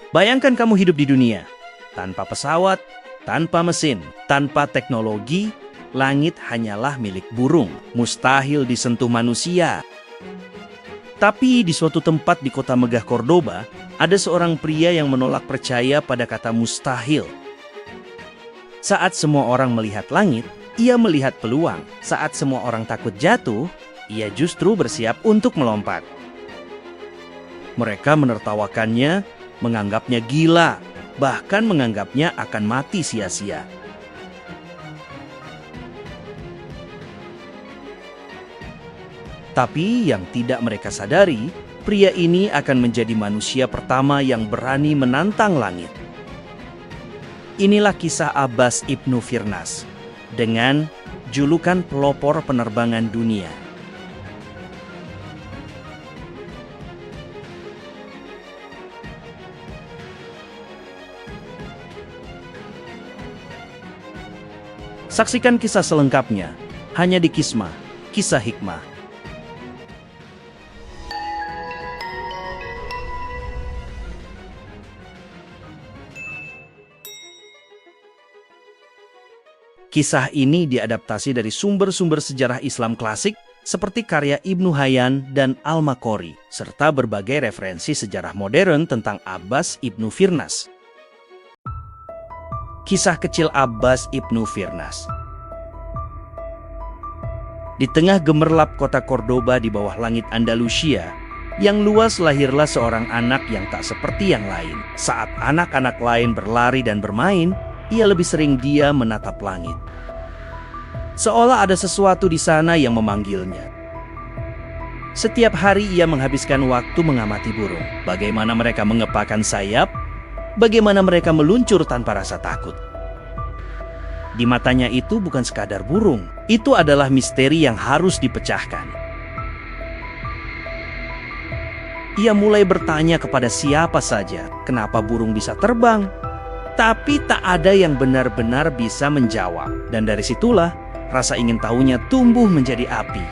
Bayangkan kamu hidup di dunia, tanpa pesawat, tanpa mesin, tanpa teknologi, langit hanyalah milik burung, mustahil disentuh manusia. Tapi di suatu tempat di kota megah Cordoba, ada seorang pria yang menolak percaya pada kata mustahil. Saat semua orang melihat langit, ia melihat peluang. Saat semua orang takut jatuh, ia justru bersiap untuk melompat. Mereka menertawakannya, menganggapnya gila, bahkan menganggapnya akan mati sia-sia. Tapi yang tidak mereka sadari, pria ini akan menjadi manusia pertama yang berani menantang langit. Inilah kisah Abbas Ibnu Firnas dengan julukan pelopor penerbangan dunia. Saksikan kisah selengkapnya hanya di Kisma, Kisah Hikmah. Kisah ini diadaptasi dari sumber-sumber sejarah Islam klasik seperti karya Ibnu Hayyan dan Al-Makhori, serta berbagai referensi sejarah modern tentang Abbas Ibnu Firnas. Kisah kecil Abbas Ibnu Firnas. Di tengah gemerlap kota Cordoba di bawah langit Andalusia, yang luas lahirlah seorang anak yang tak seperti yang lain. Saat anak-anak lain berlari dan bermain, ia lebih sering diam menatap langit. Seolah ada sesuatu di sana yang memanggilnya. Setiap hari ia menghabiskan waktu mengamati burung. Bagaimana mereka mengepakkan sayap, bagaimana mereka meluncur tanpa rasa takut. Di matanya itu bukan sekadar burung, itu adalah misteri yang harus dipecahkan. Ia mulai bertanya kepada siapa saja, kenapa burung bisa terbang? Tapi tak ada yang benar-benar bisa menjawab. Dan dari situlah rasa ingin tahunya tumbuh menjadi api.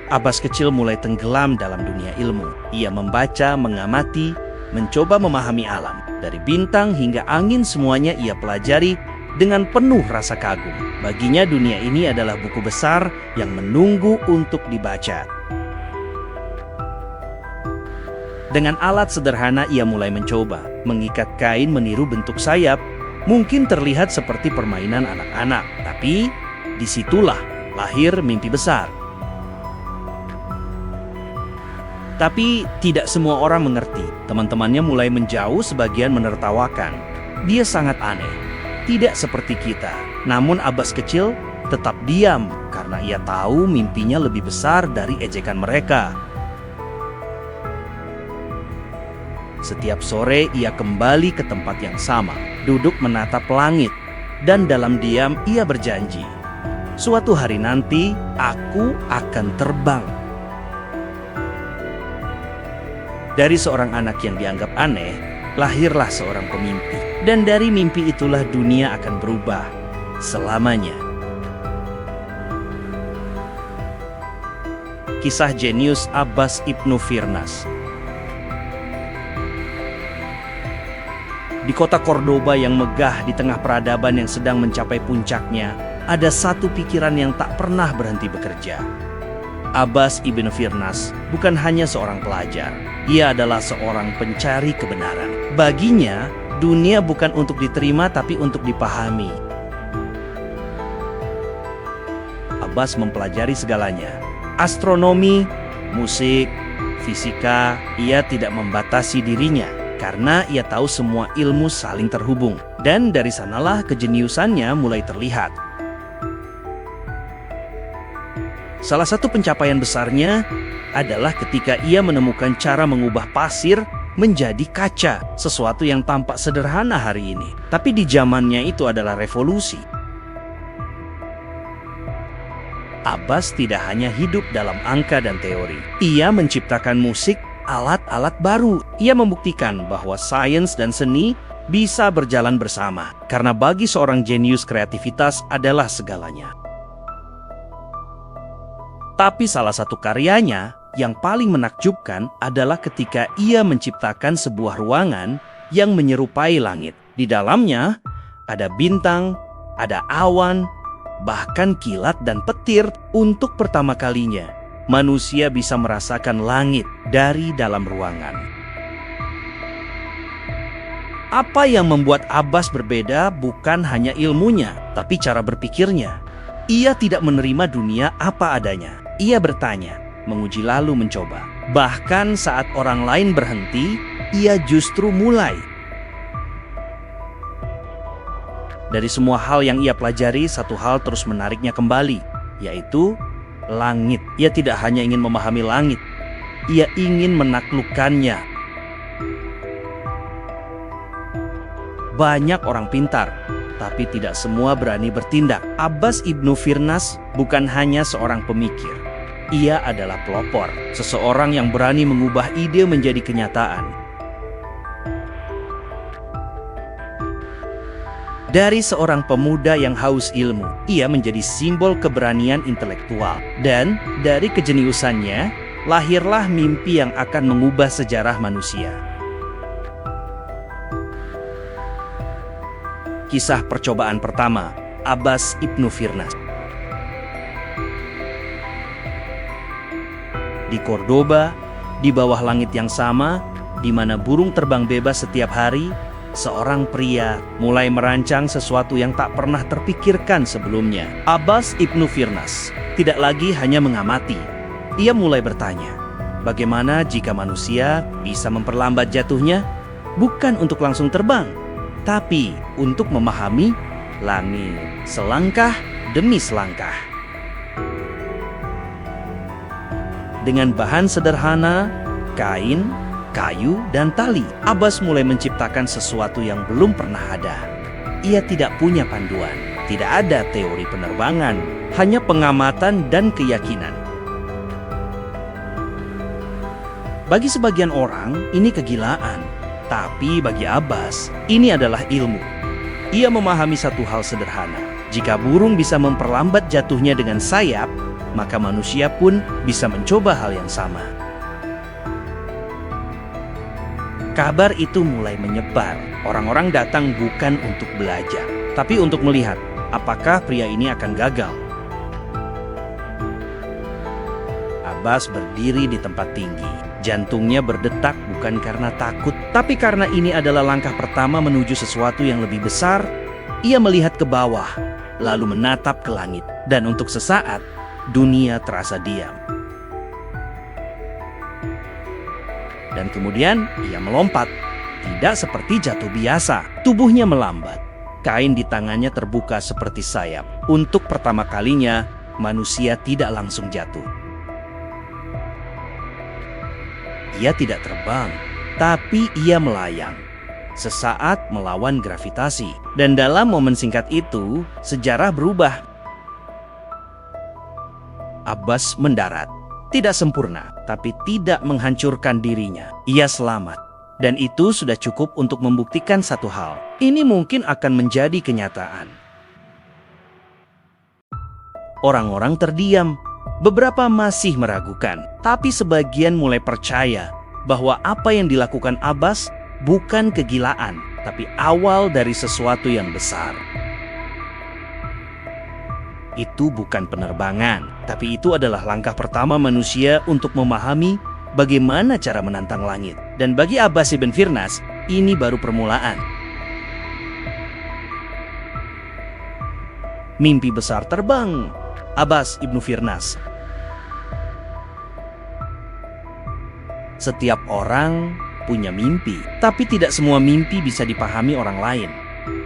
Abbas kecil mulai tenggelam dalam dunia ilmu. Ia membaca, mengamati, mencoba memahami alam. Dari bintang hingga angin semuanya ia pelajari dengan penuh rasa kagum. Baginya dunia ini adalah buku besar yang menunggu untuk dibaca. Dengan alat sederhana ia mulai mencoba mengikat kain meniru bentuk sayap. Mungkin terlihat seperti permainan anak-anak, tapi disitulah lahir mimpi besar. Tapi tidak semua orang mengerti. Teman-temannya mulai menjauh, sebagian menertawakan. Dia sangat aneh, tidak seperti kita. Namun Abbas kecil tetap diam karena ia tahu mimpinya lebih besar dari ejekan mereka. Setiap sore ia kembali ke tempat yang sama, duduk menatap langit, dan dalam diam ia berjanji, suatu hari nanti aku akan terbang. Dari seorang anak yang dianggap aneh, lahirlah seorang pemimpi. Dan dari mimpi itulah dunia akan berubah selamanya. Kisah jenius Abbas Ibnu Firnas. Di kota Cordoba yang megah di tengah peradaban yang sedang mencapai puncaknya, ada satu pikiran yang tak pernah berhenti bekerja. Abbas Ibnu Firnas bukan hanya seorang pelajar, ia adalah seorang pencari kebenaran. Baginya, dunia bukan untuk diterima tapi untuk dipahami. Abbas mempelajari segalanya. Astronomi, musik, fisika, ia tidak membatasi dirinya. Karena ia tahu semua ilmu saling terhubung. Dan dari sanalah kejeniusannya mulai terlihat. Salah satu pencapaian besarnya adalah ketika ia menemukan cara mengubah pasir menjadi kaca. Sesuatu yang tampak sederhana hari ini, tapi di zamannya itu adalah revolusi. Abbas tidak hanya hidup dalam angka dan teori. Ia menciptakan musik, alat-alat baru. Ia membuktikan bahwa sains dan seni bisa berjalan bersama. Karena bagi seorang jenius, kreativitas adalah segalanya. Tapi salah satu karyanya Yang paling menakjubkan adalah ketika ia menciptakan sebuah ruangan yang menyerupai langit. Di dalamnya ada bintang, ada awan, bahkan kilat dan petir. Untuk pertama kalinya, manusia bisa merasakan langit dari dalam ruangan. Apa yang membuat Abbas berbeda bukan hanya ilmunya, tapi cara berpikirnya. Ia tidak menerima dunia apa adanya. Ia bertanya, menguji lalu mencoba. Bahkan saat orang lain berhenti, ia justru mulai. Dari semua hal yang ia pelajari, satu hal terus menariknya kembali, yaitu langit. Ia tidak hanya ingin memahami langit, ia ingin menaklukkannya. Banyak orang pintar, tapi tidak semua berani bertindak. Abbas Ibnu Firnas bukan hanya seorang pemikir. Ia adalah pelopor, seseorang yang berani mengubah ide menjadi kenyataan. Dari seorang pemuda yang haus ilmu, ia menjadi simbol keberanian intelektual. Dan dari kejeniusannya, lahirlah mimpi yang akan mengubah sejarah manusia. Kisah percobaan pertama, Abbas Ibnu Firnas. Di Cordoba, di bawah langit yang sama, di mana burung terbang bebas setiap hari, seorang pria mulai merancang sesuatu yang tak pernah terpikirkan sebelumnya. Abbas Ibnu Firnas tidak lagi hanya mengamati. Ia mulai bertanya, bagaimana jika manusia bisa memperlambat jatuhnya? Bukan untuk langsung terbang, tapi untuk memahami langit selangkah demi selangkah. Dengan bahan sederhana, kain, kayu, dan tali, Abbas mulai menciptakan sesuatu yang belum pernah ada. Ia tidak punya panduan, tidak ada teori penerbangan, hanya pengamatan dan keyakinan. Bagi sebagian orang, ini kegilaan, tapi bagi Abbas, ini adalah ilmu. Ia memahami satu hal sederhana, jika burung bisa memperlambat jatuhnya dengan sayap, maka manusia pun bisa mencoba hal yang sama. Kabar itu mulai menyebar. Orang-orang datang bukan untuk belajar, tapi untuk melihat apakah pria ini akan gagal. Abbas berdiri di tempat tinggi. Jantungnya berdetak bukan karena takut, tapi karena ini adalah langkah pertama menuju sesuatu yang lebih besar. Ia melihat ke bawah, lalu menatap ke langit. Dan untuk sesaat, dunia terasa diam. Dan kemudian ia melompat, tidak seperti jatuh biasa. Tubuhnya melambat. Kain di tangannya terbuka seperti sayap. Untuk pertama kalinya, manusia tidak langsung jatuh. Ia tidak terbang, tapi ia melayang. Sesaat melawan gravitasi. Dan dalam momen singkat itu, sejarah berubah. Abbas mendarat. Tidak sempurna, tapi tidak menghancurkan dirinya. Ia selamat. Dan itu sudah cukup untuk membuktikan satu hal. Ini mungkin akan menjadi kenyataan. Orang-orang terdiam. Beberapa masih meragukan. Tapi sebagian mulai percaya bahwa apa yang dilakukan Abbas bukan kegilaan, tapi awal dari sesuatu yang besar. Itu bukan penerbangan, tapi itu adalah langkah pertama manusia untuk memahami bagaimana cara menantang langit. Dan bagi Abbas Ibn Firnas, ini baru permulaan. Mimpi besar terbang, Abbas Ibn Firnas. Setiap orang punya mimpi, tapi tidak semua mimpi bisa dipahami orang lain.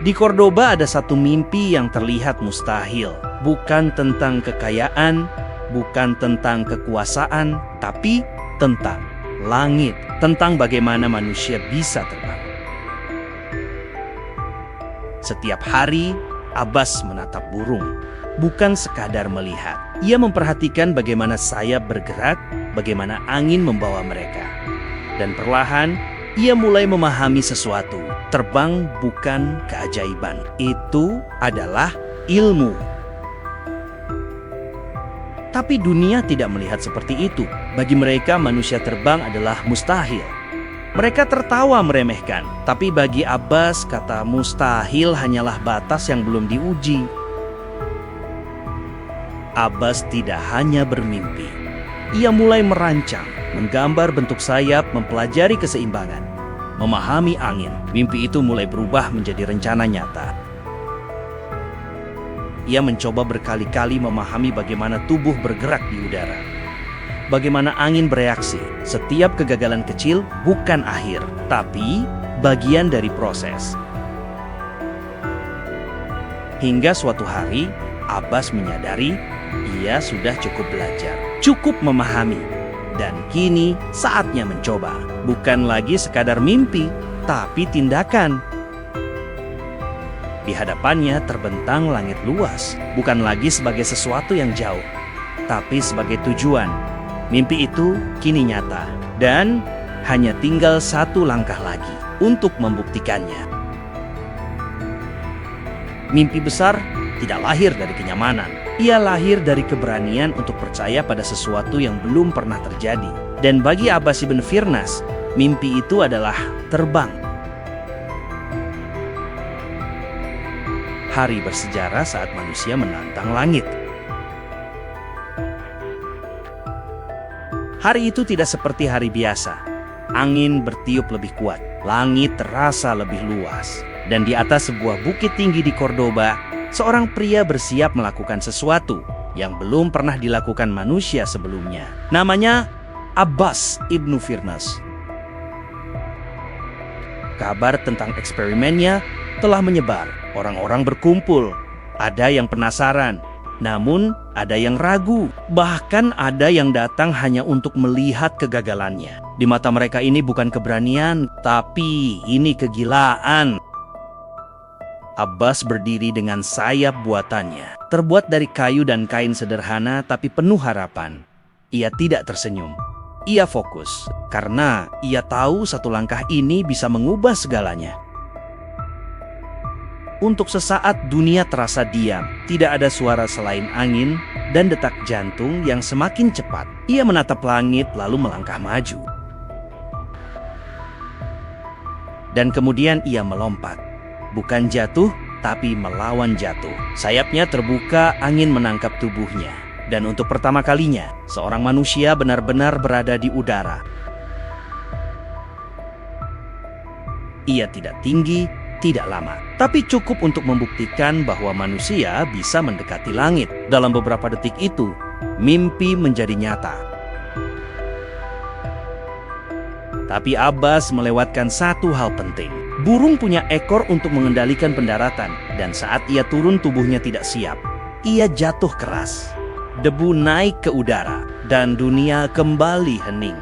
Di Cordoba ada satu mimpi yang terlihat mustahil. Bukan tentang kekayaan, bukan tentang kekuasaan, tapi tentang langit, tentang bagaimana manusia bisa terbang. Setiap hari, Abbas menatap burung, bukan sekadar melihat. Ia memperhatikan bagaimana sayap bergerak, bagaimana angin membawa mereka. Dan perlahan, ia mulai memahami sesuatu. Terbang bukan keajaiban, itu adalah ilmu. Tapi dunia tidak melihat seperti itu. Bagi mereka, manusia terbang adalah mustahil. Mereka tertawa meremehkan, tapi bagi Abbas, kata mustahil hanyalah batas yang belum diuji. Abbas tidak hanya bermimpi. Ia mulai merancang, menggambar bentuk sayap, mempelajari keseimbangan, memahami angin. Mimpi itu mulai berubah menjadi rencana nyata. Ia mencoba berkali-kali memahami bagaimana tubuh bergerak di udara. Bagaimana angin bereaksi. Setiap kegagalan kecil bukan akhir, tapi bagian dari proses. Hingga suatu hari, Abbas menyadari ia sudah cukup belajar, cukup memahami. Dan kini saatnya mencoba. Bukan lagi sekadar mimpi, tapi tindakan. Di hadapannya terbentang langit luas, bukan lagi sebagai sesuatu yang jauh, tapi sebagai tujuan. Mimpi itu kini nyata, dan hanya tinggal satu langkah lagi untuk membuktikannya. Mimpi besar tidak lahir dari kenyamanan. Ia lahir dari keberanian untuk percaya pada sesuatu yang belum pernah terjadi. Dan bagi Abbas ibn Firnas, mimpi itu adalah terbang. Hari bersejarah saat manusia menantang langit. Hari itu tidak seperti hari biasa. Angin bertiup lebih kuat, langit terasa lebih luas. Dan di atas sebuah bukit tinggi di Cordoba, seorang pria bersiap melakukan sesuatu yang belum pernah dilakukan manusia sebelumnya. Namanya Abbas ibn Firnas. Kabar tentang eksperimennya telah menyebar. Orang-orang berkumpul. Ada yang penasaran, namun ada yang ragu. Bahkan ada yang datang hanya untuk melihat kegagalannya. Di mata mereka ini bukan keberanian, tapi ini kegilaan. Abbas berdiri dengan sayap buatannya, terbuat dari kayu dan kain sederhana tapi penuh harapan. Ia tidak tersenyum. Ia fokus, karena ia tahu satu langkah ini bisa mengubah segalanya. Untuk sesaat dunia terasa diam, tidak ada suara selain angin dan detak jantung yang semakin cepat. Ia menatap langit lalu melangkah maju. Dan kemudian ia melompat. Bukan jatuh, tapi melawan jatuh. Sayapnya terbuka, angin menangkap tubuhnya. Dan untuk pertama kalinya, seorang manusia benar-benar berada di udara. Ia tidak tinggi, tidak lama, tapi cukup untuk membuktikan bahwa manusia bisa mendekati langit. Dalam beberapa detik itu, mimpi menjadi nyata. Tapi Abbas melewatkan satu hal penting. Burung punya ekor untuk mengendalikan pendaratan, dan saat ia turun tubuhnya tidak siap. Ia jatuh keras. Debu naik ke udara, dan dunia kembali hening.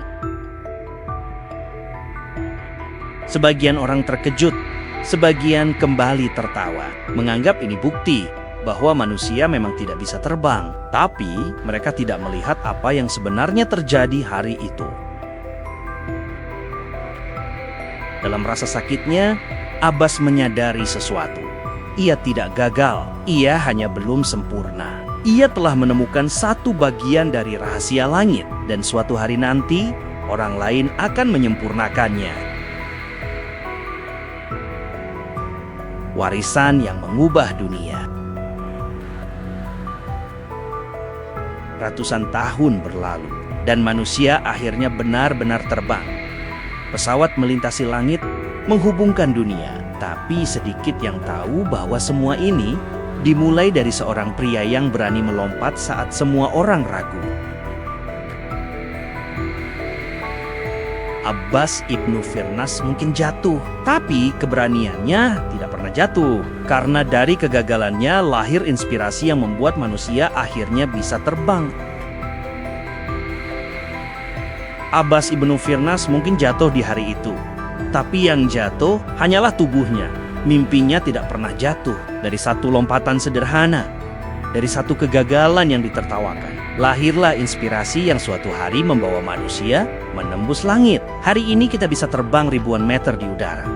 Sebagian orang terkejut, sebagian kembali tertawa, menganggap ini bukti bahwa manusia memang tidak bisa terbang. Tapi mereka tidak melihat apa yang sebenarnya terjadi hari itu. Dalam rasa sakitnya, Abbas menyadari sesuatu. Ia tidak gagal, ia hanya belum sempurna. Ia telah menemukan satu bagian dari rahasia langit, dan suatu hari nanti, orang lain akan menyempurnakannya. Warisan yang mengubah dunia. Ratusan tahun berlalu, dan manusia akhirnya benar-benar terbang. Pesawat melintasi langit, menghubungkan dunia. Tapi sedikit yang tahu bahwa semua ini dimulai dari seorang pria yang berani melompat saat semua orang ragu. Abbas ibn Firnas mungkin jatuh, tapi keberaniannya tidak pernah jatuh. Karena dari kegagalannya lahir inspirasi yang membuat manusia akhirnya bisa terbang. Abbas ibn Firnas mungkin jatuh di hari itu, tapi yang jatuh hanyalah tubuhnya. Mimpinya tidak pernah jatuh. Dari satu lompatan sederhana, dari satu kegagalan yang ditertawakan, lahirlah inspirasi yang suatu hari membawa manusia menembus langit. Hari ini kita bisa terbang ribuan meter di udara.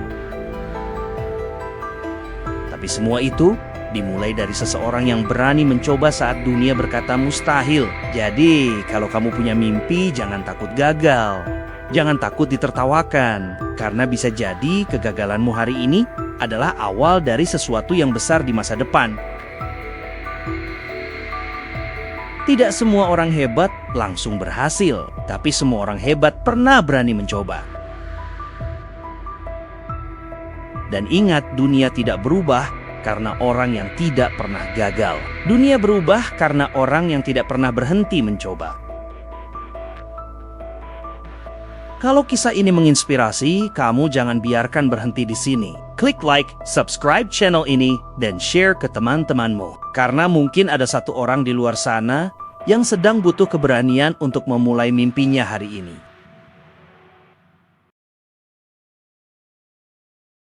Tapi semua itu dimulai dari seseorang yang berani mencoba saat dunia berkata mustahil. Jadi, kalau kamu punya mimpi, jangan takut gagal. Jangan takut ditertawakan, karena bisa jadi kegagalanmu hari ini adalah awal dari sesuatu yang besar di masa depan. Tidak semua orang hebat langsung berhasil, tapi semua orang hebat pernah berani mencoba. Dan ingat, dunia tidak berubah karena orang yang tidak pernah gagal. Dunia berubah karena orang yang tidak pernah berhenti mencoba. Kalau kisah ini menginspirasi, kamu jangan biarkan berhenti di sini. Klik like, subscribe channel ini, dan share ke teman-temanmu. Karena mungkin ada satu orang di luar sana yang sedang butuh keberanian untuk memulai mimpinya hari ini.